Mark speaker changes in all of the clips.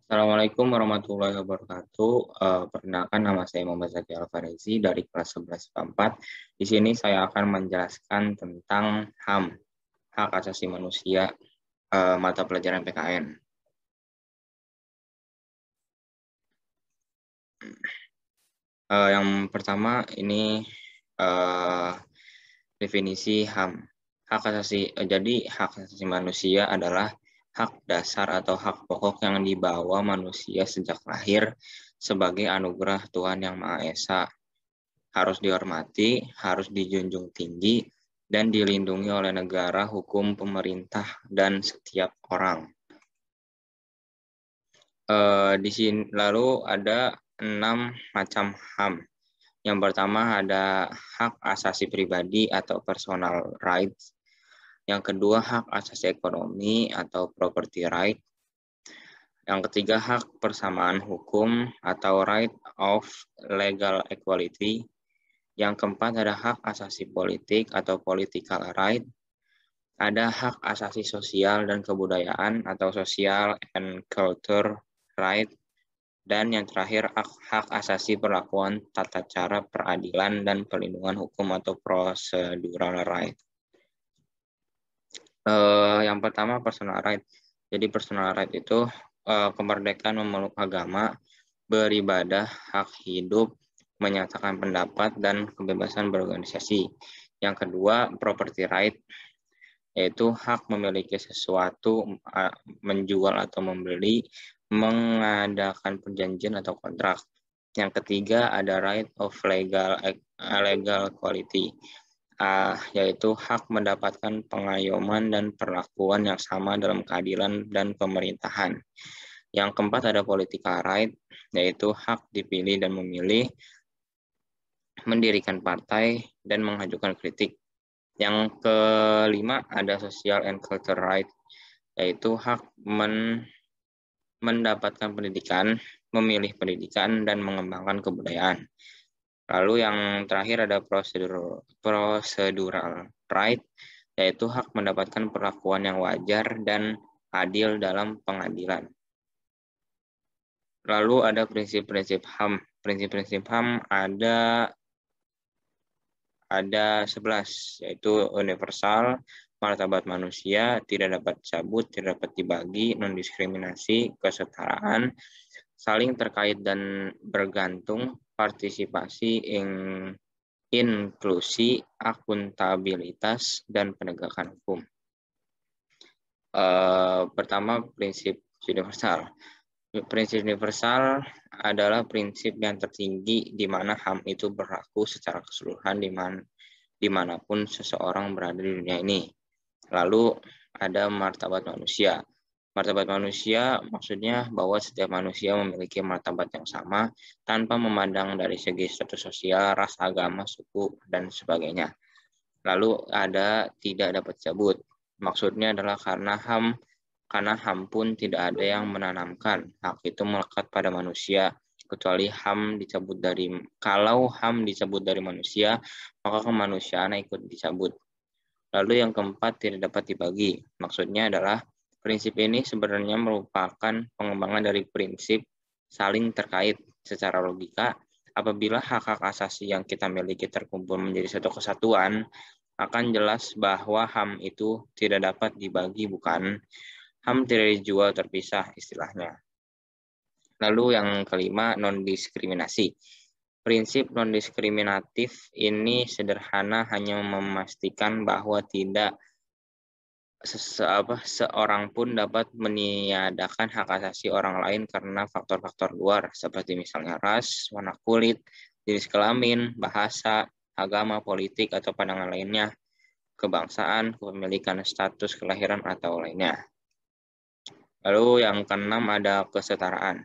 Speaker 1: Assalamualaikum warahmatullahi wabarakatuh. Perkenalkan nama saya Muhammad Zaki Alfarezi dari kelas 11 IPA 4. Di sini saya akan menjelaskan tentang HAM, Hak Asasi Manusia, mata pelajaran PKN. Yang pertama ini definisi HAM. Jadi hak asasi manusia adalah hak dasar atau hak pokok yang dibawa manusia sejak lahir sebagai anugerah Tuhan Yang Maha Esa. Harus dihormati, harus dijunjung tinggi, dan dilindungi oleh negara, hukum, pemerintah, dan setiap orang. Di sini lalu ada 6 macam HAM. Yang pertama ada hak asasi pribadi atau personal rights. Yang kedua hak asasi ekonomi atau property right. Yang ketiga hak persamaan hukum atau right of legal equality. Yang keempat ada hak asasi politik atau political right. Ada hak asasi sosial dan kebudayaan atau social and culture right. Dan yang terakhir hak asasi perlakuan tata cara peradilan dan perlindungan hukum atau procedural right. Yang pertama personal right. Jadi personal right itu kemerdekaan memeluk agama, beribadah, hak hidup, menyatakan pendapat, dan kebebasan berorganisasi. Yang kedua property right, yaitu hak memiliki sesuatu, menjual atau membeli, mengadakan perjanjian atau kontrak. Yang ketiga ada right of legal quality, yaitu hak mendapatkan pengayoman dan perlakuan yang sama dalam keadilan dan pemerintahan. Yang keempat ada political right, yaitu hak dipilih dan memilih, mendirikan partai, dan mengajukan kritik. Yang kelima ada social and cultural right, yaitu hak mendapatkan pendidikan, memilih pendidikan, dan mengembangkan kebudayaan. Lalu yang terakhir ada procedural right, yaitu hak mendapatkan perlakuan yang wajar dan adil dalam pengadilan. Lalu ada prinsip-prinsip HAM. Prinsip-prinsip HAM ada 11, yaitu universal, martabat manusia, tidak dapat cabut, tidak dapat dibagi, non-diskriminasi, kesetaraan, saling terkait dan bergantung, partisipasi, inklusi, akuntabilitas, dan penegakan hukum. Pertama, prinsip universal. Prinsip universal adalah prinsip yang tertinggi di mana HAM itu berlaku secara keseluruhan dimanapun seseorang berada di dunia ini. Lalu ada martabat manusia. Martabat manusia maksudnya bahwa setiap manusia memiliki martabat yang sama tanpa memandang dari segi status sosial, ras, agama, suku, dan sebagainya. Lalu ada tidak dapat cabut. Maksudnya adalah karena HAM pun tidak ada yang menanamkan hak itu melekat pada manusia, kecuali kalau HAM dicabut dari manusia, maka kemanusiaan ikut dicabut. Lalu yang keempat tidak dapat dibagi. Maksudnya adalah prinsip ini sebenarnya merupakan pengembangan dari prinsip saling terkait secara logika. Apabila hak-hak asasi yang kita miliki terkumpul menjadi satu kesatuan, akan jelas bahwa HAM itu tidak dapat dibagi, bukan? HAM tidak dijual terpisah istilahnya. Lalu yang kelima, non-diskriminasi. Prinsip non-diskriminatif ini sederhana, hanya memastikan bahwa tidak seorang pun dapat meniadakan hak asasi orang lain karena faktor-faktor luar, seperti misalnya ras, warna kulit, jenis kelamin, bahasa, agama, politik, atau pandangan lainnya, kebangsaan, kepemilikan, status kelahiran, atau lainnya. Lalu yang keenam ada kesetaraan.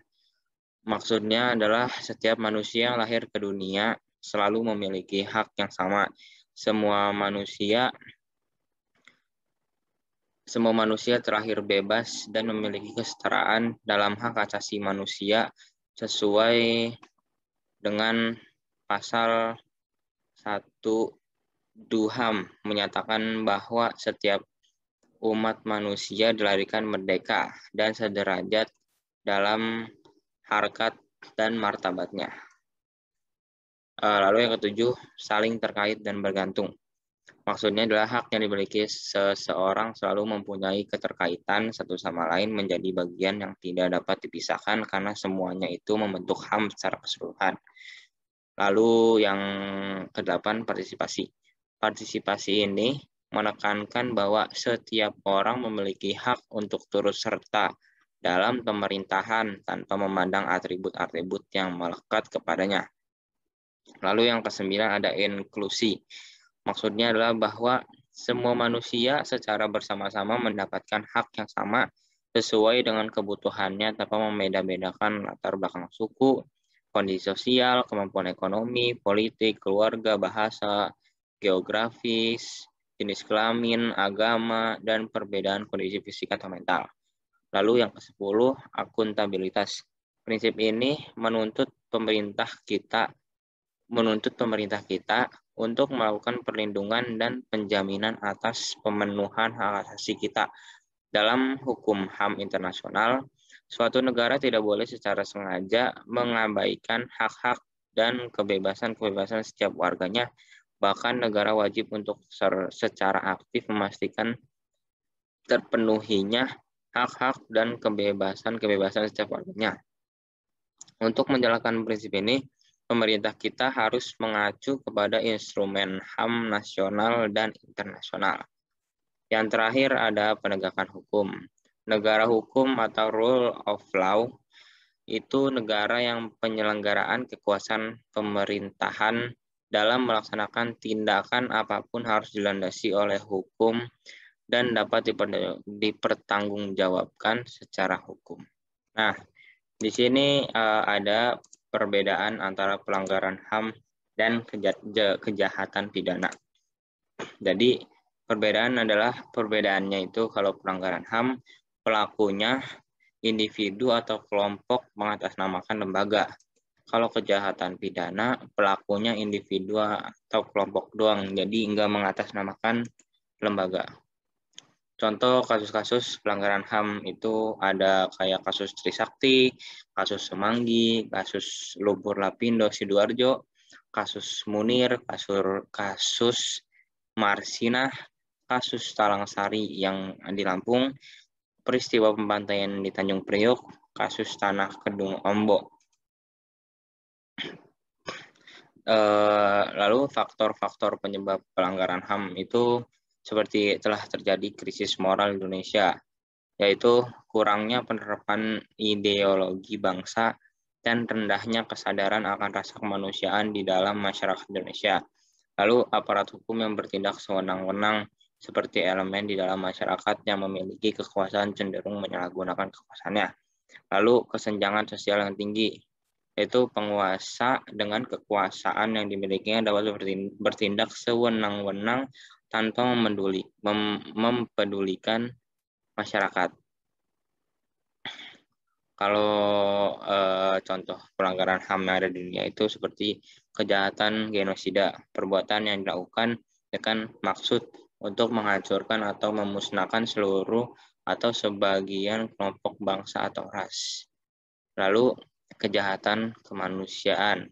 Speaker 1: Maksudnya adalah setiap manusia yang lahir ke dunia selalu memiliki hak yang sama. Semua manusia terlahir bebas dan memiliki kesetaraan dalam hak asasi manusia sesuai dengan pasal 1 DUHAM menyatakan bahwa setiap umat manusia dilahirkan merdeka dan sederajat dalam harkat dan martabatnya. Lalu yang ketujuh, saling terkait dan bergantung. Maksudnya adalah hak yang dimiliki seseorang selalu mempunyai keterkaitan satu sama lain menjadi bagian yang tidak dapat dipisahkan karena semuanya itu membentuk HAM secara keseluruhan. Lalu yang kedelapan, partisipasi. Partisipasi ini menekankan bahwa setiap orang memiliki hak untuk turut serta dalam pemerintahan tanpa memandang atribut-atribut yang melekat kepadanya. Lalu yang kesembilan ada inklusi. Maksudnya adalah bahwa semua manusia secara bersama-sama mendapatkan hak yang sama sesuai dengan kebutuhannya tanpa membeda-bedakan latar belakang suku, kondisi sosial, kemampuan ekonomi, politik, keluarga, bahasa, geografis, jenis kelamin, agama, dan perbedaan kondisi fisik atau mental. Lalu yang ke-10, akuntabilitas. Prinsip ini menuntut pemerintah kita untuk melakukan perlindungan dan penjaminan atas pemenuhan hak asasi kita. Dalam hukum HAM internasional, suatu negara tidak boleh secara sengaja mengabaikan hak-hak dan kebebasan-kebebasan setiap warganya. Bahkan negara wajib untuk secara aktif memastikan terpenuhinya hak-hak dan kebebasan-kebebasan setiap warganya. Untuk menjalankan prinsip ini, pemerintah kita harus mengacu kepada instrumen HAM nasional dan internasional. Yang terakhir ada penegakan hukum. Negara hukum atau rule of law itu negara yang penyelenggaraan kekuasaan pemerintahan dalam melaksanakan tindakan apapun harus dilandasi oleh hukum dan dapat dipertanggungjawabkan secara hukum. Nah, di sini ada perbedaan antara pelanggaran HAM dan kejahatan pidana. Jadi perbedaannya itu kalau pelanggaran HAM pelakunya individu atau kelompok mengatasnamakan lembaga. Kalau kejahatan pidana pelakunya individu atau kelompok doang, jadi enggak mengatasnamakan lembaga. Contoh kasus-kasus pelanggaran HAM itu ada kayak kasus Trisakti, kasus Semanggi, kasus Lumpur Lapindo Sidoarjo, kasus Munir, kasus Marsinah, kasus Talang Sari yang di Lampung, peristiwa pembantaian di Tanjung Priok, kasus Tanah Kedung Ombok. Lalu faktor-faktor penyebab pelanggaran HAM itu seperti telah terjadi krisis moral Indonesia, yaitu kurangnya penerapan ideologi bangsa dan rendahnya kesadaran akan rasa kemanusiaan di dalam masyarakat Indonesia. Lalu aparat hukum yang bertindak sewenang-wenang seperti elemen di dalam masyarakat yang memiliki kekuasaan cenderung menyalahgunakan kekuasaannya. Lalu kesenjangan sosial yang tinggi, yaitu penguasa dengan kekuasaan yang dimilikinya dapat bertindak sewenang-wenang tanpa mempedulikan masyarakat. Kalau contoh pelanggaran HAM yang ada di dunia itu seperti kejahatan genosida, perbuatan yang dilakukan dengan maksud untuk menghancurkan atau memusnahkan seluruh atau sebagian kelompok bangsa atau ras. Lalu kejahatan kemanusiaan,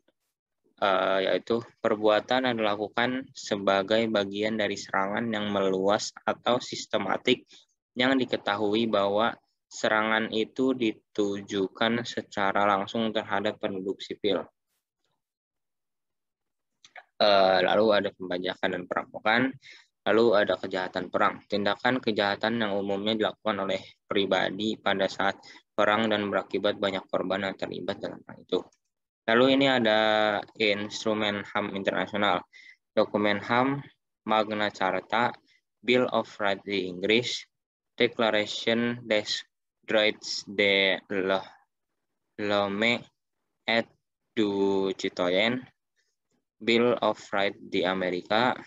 Speaker 1: yaitu perbuatan yang dilakukan sebagai bagian dari serangan yang meluas atau sistematik yang diketahui bahwa serangan itu ditujukan secara langsung terhadap penduduk sipil. Lalu ada pembajakan dan perampokan, lalu ada kejahatan perang. Tindakan kejahatan yang umumnya dilakukan oleh pribadi pada saat perang dan berakibat banyak korban yang terlibat dalam perang itu. Lalu ini ada instrumen HAM internasional, dokumen HAM, Magna Carta, Bill of Rights di Inggris, Declaration des Droits de l'Homme et du Citoyen, Bill of Rights di Amerika,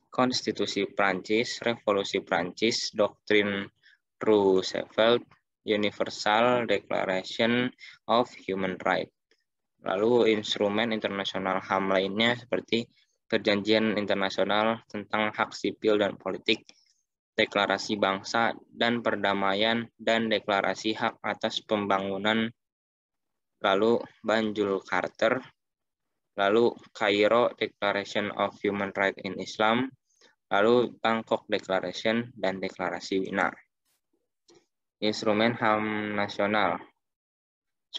Speaker 1: Konstitusi Prancis, Revolusi Prancis, Doktrin Roosevelt, Universal Declaration of Human Rights. Lalu instrumen internasional HAM lainnya seperti Perjanjian Internasional tentang Hak Sipil dan Politik, Deklarasi Bangsa dan Perdamaian, dan Deklarasi Hak Atas Pembangunan, lalu Banjul Carter, lalu Cairo Declaration of Human Rights in Islam, lalu Bangkok Declaration, dan Deklarasi Wina. Instrumen HAM Nasional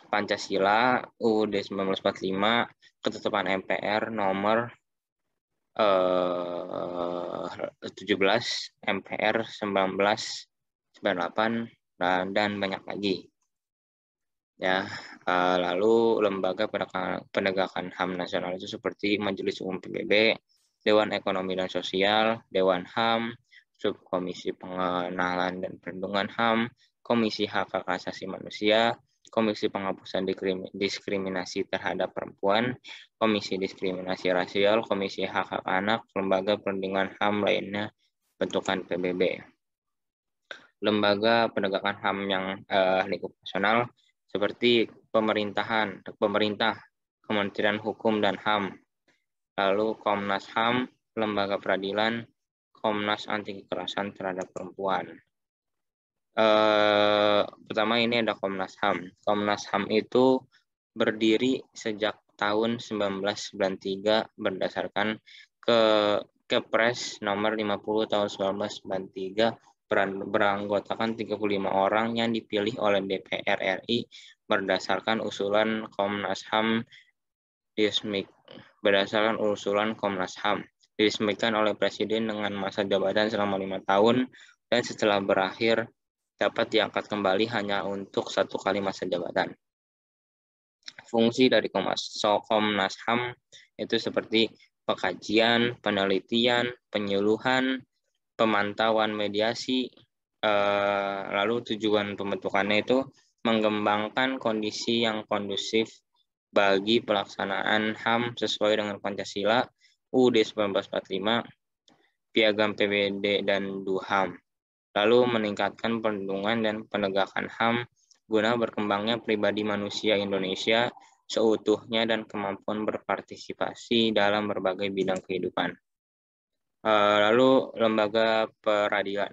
Speaker 1: Pancasila UUD 1945, Ketetapan MPR nomor 17, MPR 1998, dan banyak lagi. Ya, lalu lembaga penegakan HAM nasional itu seperti Majelis Umum PBB, Dewan Ekonomi dan Sosial, Dewan HAM, Subkomisi Pengenalan dan Perlindungan HAM, Komisi Hak Asasi Manusia, Komisi Penghapusan Diskriminasi Terhadap Perempuan, Komisi Diskriminasi Rasial, Komisi Hak Anak, Lembaga Perlindungan HAM lainnya bentukan PBB. Lembaga penegakan HAM yang lingkup nasional seperti pemerintah, Kementerian Hukum dan HAM, lalu Komnas HAM, Lembaga Peradilan, Komnas Anti Kekerasan Terhadap Perempuan. Pertama ini ada Komnas HAM. Komnas HAM itu berdiri sejak tahun 1993 berdasarkan Kepres nomor 50 tahun 1993, beranggotakan 35 orang yang dipilih oleh DPR RI berdasarkan usulan Komnas HAM diresmikan oleh Presiden dengan masa jabatan selama 5 tahun, dan setelah berakhir dapat diangkat kembali hanya untuk 1 kali masa jabatan. Fungsi dari Komnas HAM itu seperti pengkajian, penelitian, penyuluhan, pemantauan, mediasi, lalu tujuan pembentukannya itu mengembangkan kondisi yang kondusif bagi pelaksanaan HAM sesuai dengan Pancasila, UUD 1945, Piagam PBB dan DUHAM, lalu meningkatkan perlindungan dan penegakan HAM guna berkembangnya pribadi manusia Indonesia seutuhnya dan kemampuan berpartisipasi dalam berbagai bidang kehidupan. Lalu lembaga peradilan.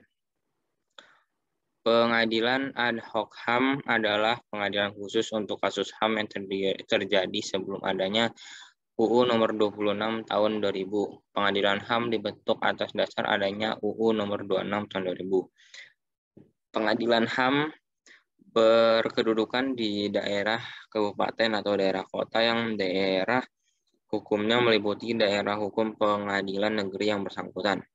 Speaker 1: Pengadilan ad hoc HAM adalah pengadilan khusus untuk kasus HAM yang terjadi sebelum adanya UU nomor 26 tahun 2000. Pengadilan HAM dibentuk atas dasar adanya UU nomor 26 tahun 2000. Pengadilan HAM berkedudukan di daerah kabupaten atau daerah kota yang daerah hukumnya meliputi daerah hukum pengadilan negeri yang bersangkutan.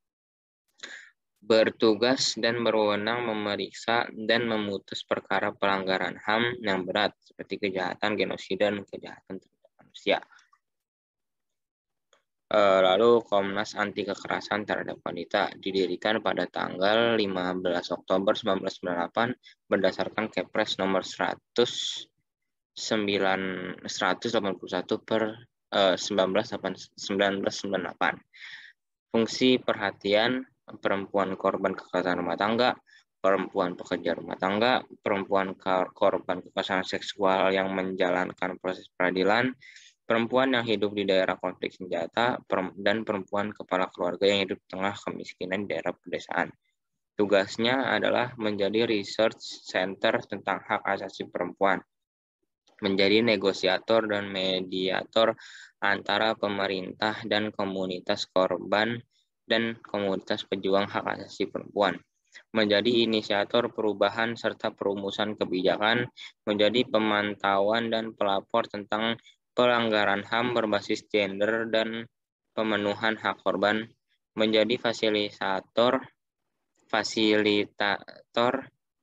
Speaker 1: Bertugas dan berwenang memeriksa dan memutus perkara pelanggaran HAM yang berat seperti kejahatan genosida dan kejahatan terhadap manusia. Lalu Komnas Anti Kekerasan Terhadap Wanita didirikan pada tanggal 15 Oktober 1998 berdasarkan Kepres nomor 181 per 1998. Fungsi perhatian perempuan korban kekerasan rumah tangga, perempuan pekerja rumah tangga, perempuan korban kekerasan seksual yang menjalankan proses peradilan, perempuan yang hidup di daerah konflik senjata, dan perempuan kepala keluarga yang hidup di tengah kemiskinan di daerah pedesaan. Tugasnya adalah menjadi research center tentang hak asasi perempuan, menjadi negosiator dan mediator antara pemerintah dan komunitas korban dan komunitas pejuang hak asasi perempuan, menjadi inisiator perubahan serta perumusan kebijakan, menjadi pemantauan dan pelapor tentang pelanggaran HAM berbasis gender dan pemenuhan hak korban, menjadi fasilitator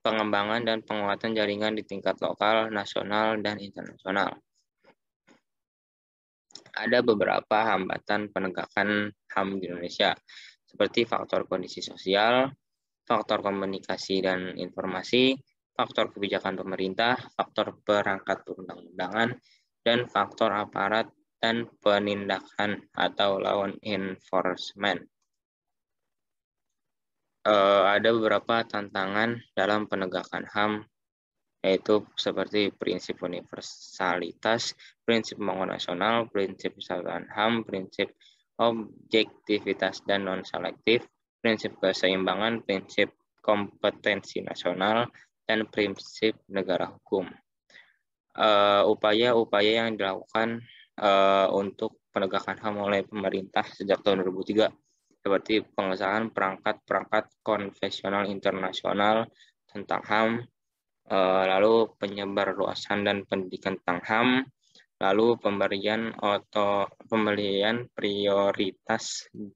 Speaker 1: pengembangan dan penguatan jaringan di tingkat lokal, nasional, dan internasional. Ada beberapa hambatan penegakan HAM di Indonesia, seperti faktor kondisi sosial, faktor komunikasi dan informasi, faktor kebijakan pemerintah, faktor perangkat perundang-undangan, dan faktor aparat dan penindakan atau law enforcement. Ada beberapa tantangan dalam penegakan HAM, yaitu seperti prinsip universalitas, prinsip pembangunan nasional, prinsip kesatuan HAM, prinsip objektivitas dan non-selektif, prinsip keseimbangan, prinsip kompetensi nasional, dan prinsip negara hukum. Upaya-upaya yang dilakukan untuk penegakan HAM oleh pemerintah sejak tahun 2003, seperti pengesahan perangkat-perangkat konvensional internasional tentang HAM, lalu penyebarluasan dan pendidikan tentang HAM, lalu pemberian prioritas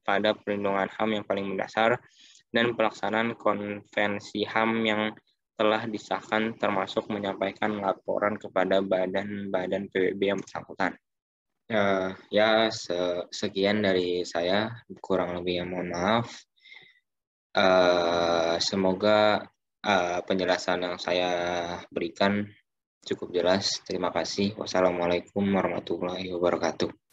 Speaker 1: pada perlindungan HAM yang paling mendasar, dan pelaksanaan konvensi HAM yang telah disahkan, termasuk menyampaikan laporan kepada badan-badan PBB yang bersangkutan. Sekian dari saya, kurang lebih mohon maaf. Semoga penjelasan yang saya berikan cukup jelas. Terima kasih. Wassalamualaikum warahmatullahi wabarakatuh.